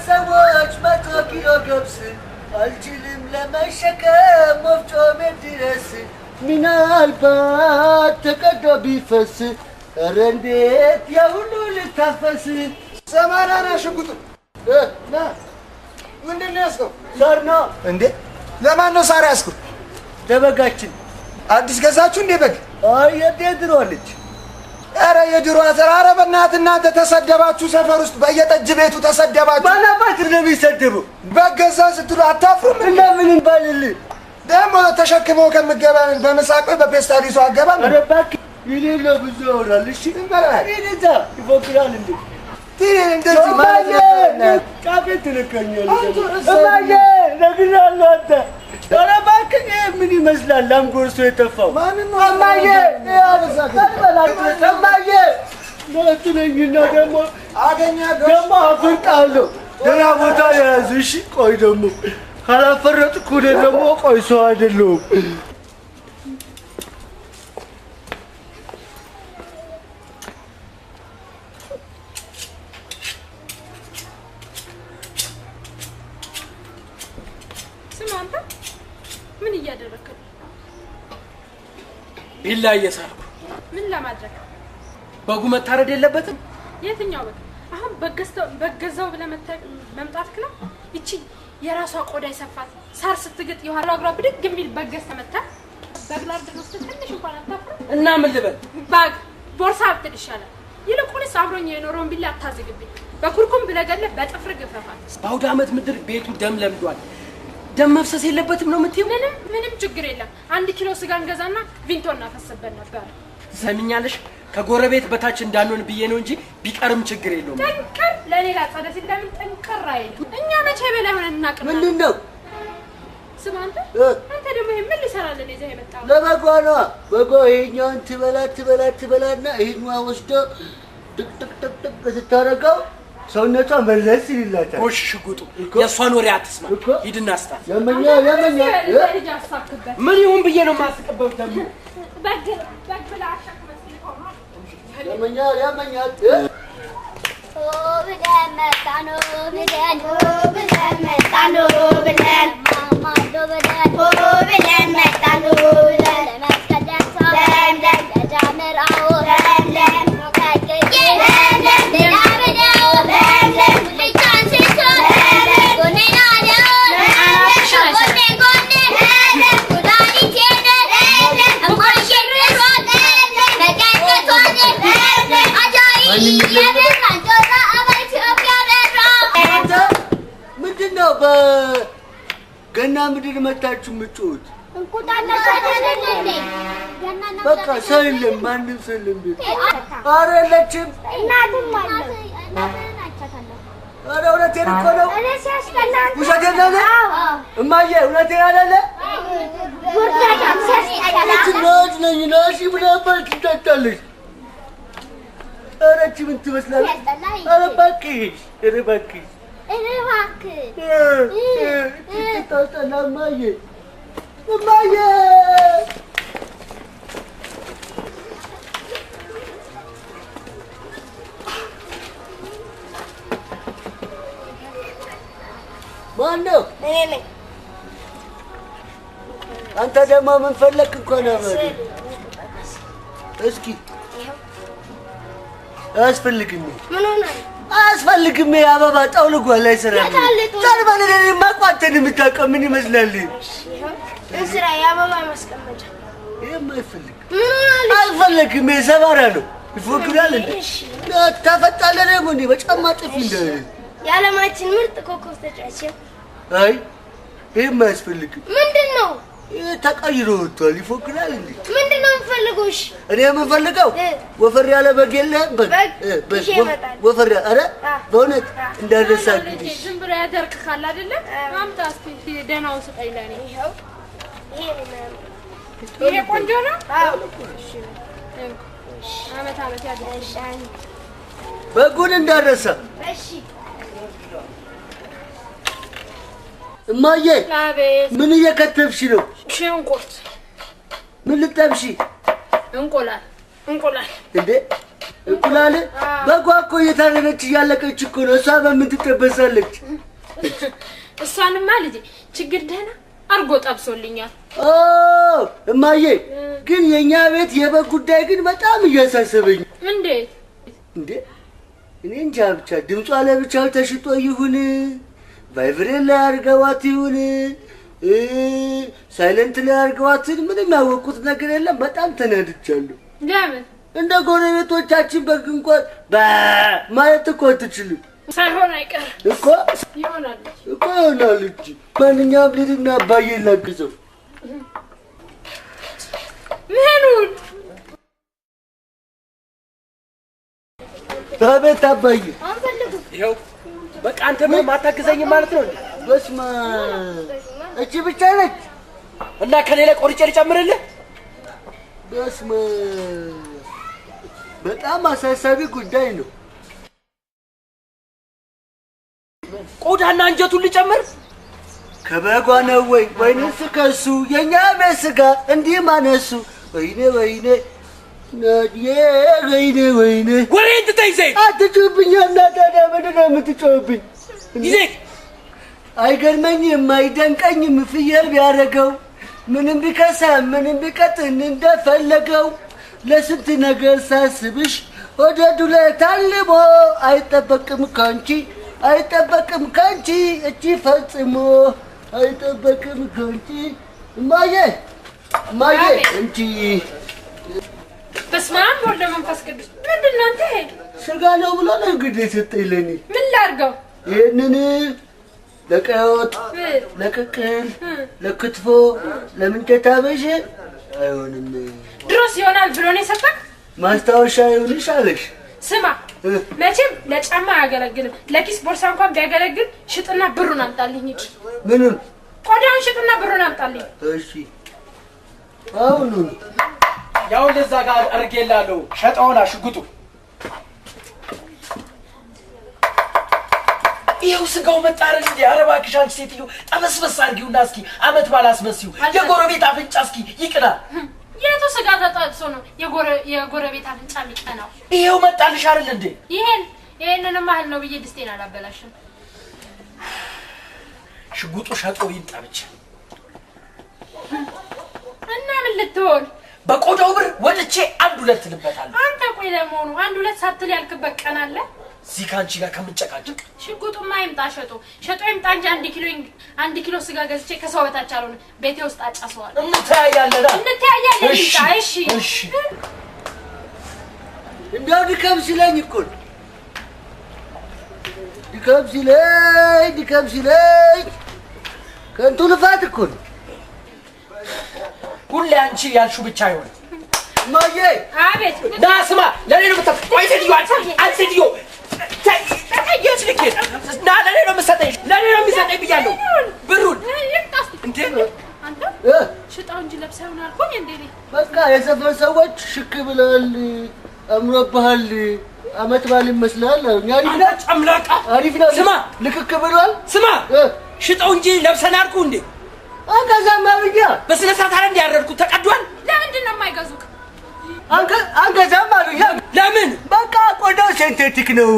ሰዎች 100 ኪሎ ገብስ አልችልም ለመሸከም ወፍጮ ቤት ድረስ ምናልባት ተቀዶ ቢፈስ ኧረ እንዴት ያሁሉ ልታፈስ ሰማራና ሽጉጡ ና ምንድን ነው ያዝከው? ሳር ነው እንዴ? ለማን ነው ሳር ያዝከው? ለበጋችን አዲስ ገዛችሁ እንዴ በግ? አይ የድሮ ልጅ። ኧረ የድሮ አዘር! ኧረ በእናትህ እናንተ ተሰደባችሁ፣ ሰፈር ውስጥ በየጠጅ ቤቱ ተሰደባችሁ። ባላባት ነው የሚሰደበው። በግ ገዛ ስትሉ አታፍሩም? እና ምን እንባልልህ ደግሞ ተሸክመው ከምትገባ በመሳቅ በፔስታል ይዞ አገባም። ኧረ እባክህ የሌለው ብዙ ያወራል። እሺ ይዛ ይፎክራል እንዴ እንደዚህ ማለት ነው። ጫፌን ትልከኛለህ እማዬ ነግሬሃለሁ። አንተ ኧረ እባክህ ምን ይመስላል ላም ጎርሶ የተፋው እማዬ እማዬ ነትነኝና ደግሞ አፍርጣለሁ። ደህና ቦታ የያዙ እሺ ቆይ ደግሞ ካላፈረጥኩ ደግሞ ቆይ ሰው አይደለሁም። ምን እያደረክ ነው? ቢላ እየሳልኩ። ምን ለማድረግ? በጉ መታረድ የለበትም? የትኛው በግ? አሁን በገዛው ብለህ መምጣት ነው? እቺ የራሷ ቆዳ ይሰፋት ሳር ስትግጥ የኋላ እግሯ ብድግ የሚል በገዝ ተመታ። በግላር ድረስ ትንሽ እንኳን አታፍርም? እና ምን ልበል? ባግ ቦርሳ አትል ይሻላል። ይልቁንስ አብሮኝ የኖረውን ቢላ አታዝግብኝ። በኩርኩም ብለገለህ በጥፍር ግፈፋት። በአውደ ዓመት ምድር ቤቱ ደም ለምዷል። ደም መፍሰስ የለበትም ነው የምትይው? ምንም ችግር የለም። 1 ኪሎ ስጋ እንገዛና ቪንቶ እናፈስበት ነበር። ሰሚኛለሽ? ከጎረቤት በታች እንዳንሆን ብዬ ነው እንጂ ቢቀርም ችግር የለውም። ጠንቀር ለሌላ ጸደ ሲል ለምን ጠንቀር አይልም? እኛ መቼ በላይ ሆነን እናቅም። ምንድነው? ስማ አንተ ደግሞ ምን ሊሰራልን ይዘህ የመጣው? ለበጓ ነው። በጓ ይሄኛውን ትበላና ይሄኛው ወስዶ ጥቅ ስታረገው ሰውነቷ መለስ ይላታል። ጎሽ ሽጉጡ የእሷን ወሬ አትስማ። ሂድና አስታ የመኛ ልጅ አሳክበት። ምን ይሁን ብዬ ነው የማስቀበው? ደግሞ በግላ አሻክመት ሊሆን የመኛ ብለን መጣኑ ብለን መጣኑ ብለን ማማዶ ብለን መጣኑ ብለን ለመስቀደሳ ለምለም ለጃምራው ለምለም ምንድነው በገና ምድር መታችሁ የምትጮሁት? በቃ ሰው የለም፣ ማንም ሰው የለም። ኧረ የለችም። ኧረ እውነቴን እኮ ነው። ውሸቴን ነው እማዬ፣ እውነቴን አይደለ? ናት ነኝ ናሺ ምናምን ትጠጣለች። ኧረ እቺ ምን ትመስላለች? ኧረ እባክሽ ትጠጣላ እማዬ ማነው? እኔ ነኝ። አንተ ደግሞ ምን ፈለክ እኮ ነው? እስኪ አያስፈልግም። ምን ሆነ? አያስፈልግም። አበባ ጠውልጓል ላይ ስራ ታልባለህ ማቋተን የምታውቀው ምን ይመስላል? እንስራ የአበባ ማስቀመጫ ይሄም አይፈልግም። ምን ሆነ? አልፈልግም። ሰባራ ነው ይፎክራል እንዴ? ታፈጣለህ ደግሞ እንዴ በጫማ ጥፊ እንደ የዓለማችን ምርጥ ኮከብ ተጫዋች። አይ ይሄም አያስፈልግም። ምንድነው? ተቀይሮ ወጥቷል። ይፎክራል እንዴ? ምንድነው የምፈልገው? እሺ እኔ የምፈልገው ወፈር ያለ በግ የለህም? ወፈር ያለ ኧረ በእውነት እንዳደረሳ እንግዲህ ዝም ብሎ ያደርቅካል አይደለ? አምጣ እስኪ ደህናው ስጠኝ ለኔ። ይሄው ይሄ ቆንጆ ነው። እሺ አመት ያደርሽ በጉን እንዳደረሳ። እሺ እማዬ ምን እየከተፍሽ ነው? ሽንኩርት። ምን ልጠብሺ? እንቁላል እንዴ እንቁላል በጓ እኮ እየታረደች እያለቀች እኮ ነው። እሷ በምን ትጠበሳለች? እሷንማ ልጄ ችግር ደህና አርጎ ጠብሶልኛል። እማዬ ግን የኛ ቤት የበግ ጉዳይ ግን በጣም እያሳሰበኝ። እንዴት እንዴ? እኔ እንጃ ብቻ ድምጿ ለብቻው ተሽጦ ይሁን ቫይብሬት ላይ አድርገዋት ይሁን ሳይለንት ላይ አድርገዋት ምንም ያወቁት ነገር የለም። በጣም ተናድቻለሁ። ለምን? እንደ ጎረቤቶቻችን በግ እንኳን ማለት እኮ አትችልም። ሳይሆን አይቀርም እኮ ይሆናል እንጂ ማንኛውም ልጅና አባዬ ላግዘው። ምኑን? አቤት አባዬ። ይኸው በቃ አንተ ምንም አታግዘኝም ማለት ነው? በስመ እቺ ብቻ ነች እና ከሌላ ቆርጬ ልጨምርልህ? በስመ በጣም አሳሳቢ ጉዳይ ነው። ቆዳና እንጀቱን ልጨምር? ከበጓ ነው ወይንስ ከሱ? የኛ ቤት ስጋ እንዲህ ማነሱ? ወይኔ ወይኔ ወይኔ ወሬን ትተይ ዘይት አትጮህብኝ። እና ታዲያ ምንድን ነው የምትጮህብኝ? ይዘህ አይገርመኝም አይደንቀኝም ፍየል ቢያደርገው ምንም ቢከሳ ምንም ቢቀጥን እንደፈለገው ለስንት ነገር ሳስብሽ ወደ ዱለት ታልሞ አይጠበቅም ካንቺ አይጠበቅም ካንቺ እቺ ፈጽሞ አይጠበቅም ካንቺ እማዬ እንቺ በስመ አብ ወወልድ ወመንፈስ ቅዱስ ምንድን ነው አንተ? ስጋ ነው ብሎ ነው እንግዲህ የሰጠኝ ለእኔ። ምን ላድርገው? ይህንን ለቀይ ወጥ ለቅቅል ለክትፎ ለምንቸት አበሽ አይሆንም። ድሮስ ይሆናል ብሎ ነው የሰጠህ? ማስታወሻ ይሁንሽ አለሽ። ስማ መቼም ለጫማ አያገለግልም። ለኪስ ቦርሳ እንኳን ቢያገለግል ሽጥና ብሩን አምጣልኝ። ሂድ። ምኑን? ቆዳውን ሽጥና ብሩን አምጣልኝ። እሺ አሁኑን ያው ለዛ ጋር አርጌላለሁ። ሸጣውና ሽጉጡ ይኸው ስጋው መጣረን እንዴ! ኧረ እባክሽ አንቺ ሴትዮ ጠበስበስ አድርጊውና እስኪ አመት ባላስመስዩ የጎረቤት አፍንጫ እስኪ ይቅና። የቱ ስጋ ተጠብሶ ነው የጎረቤት አፍንጫ የሚቀናው? ይኸው መጣልሽ አይደል እንዴ? ይሄንንም አህል ነው ብዬ ድስቴን አላበላሽም። ሽጉጡ ሸጦ ይምጣ ብቻ። እና ምን ልትሆን? በቆዳው ብር ወጥቼ አንድ ሁለት ልበታለሁ። አንተ ቆይ ለመሆኑ አንድ ሁለት ሳትል ያልክበት ቀን አለ? እዚህ ካንቺ ጋር ከምንጨቃጨቅ ሽጉጡማ ይምጣ ሸጦ ይምጣ እንጂ አንድ ኪሎ ስጋ ገዝቼ ከሰው በታች አልሆነ ቤቴ ውስጥ አጫሰዋለሁ። እንተያያለን። እሺ እንደው ድከም ሲለኝ እኮ ድከም ሲለኝ ከንቱ ልፋት እኮ ነው። ሁሌ አንቺ ያልሽው ብቻ ይሆን። ማዬ አቤት። ና ስማ፣ ለኔ ነው ቆይ ሴትዮ አንቺ ሴትዮ ታየሽ ልክ ና ለኔ ነው የምትሰጠኝ ብያለሁ። ብሩን እንዴ አንተ ሽጣው እንጂ ለብሰውና አልኩኝ እንዴ። በቃ የሰፈር ሰዎች ሽክ ብለዋል፣ አምሮብሃል፣ አመት ባል ይመስላል። አሪፍ ነው። ስማ ልክክ ብሏል። ስማ ሽጣው እንጂ ለብሰና አልኩ እንዴ። አንገዛማ ብያ በስነ ስርዓት አይደል እንዴ ያደረኩት? ተቀዷል። ለምንድን ነው የማይገዙክ? አንገዛማ ብያ ለምን? በቃ ቆዳው ሴንቴቲክ ነው።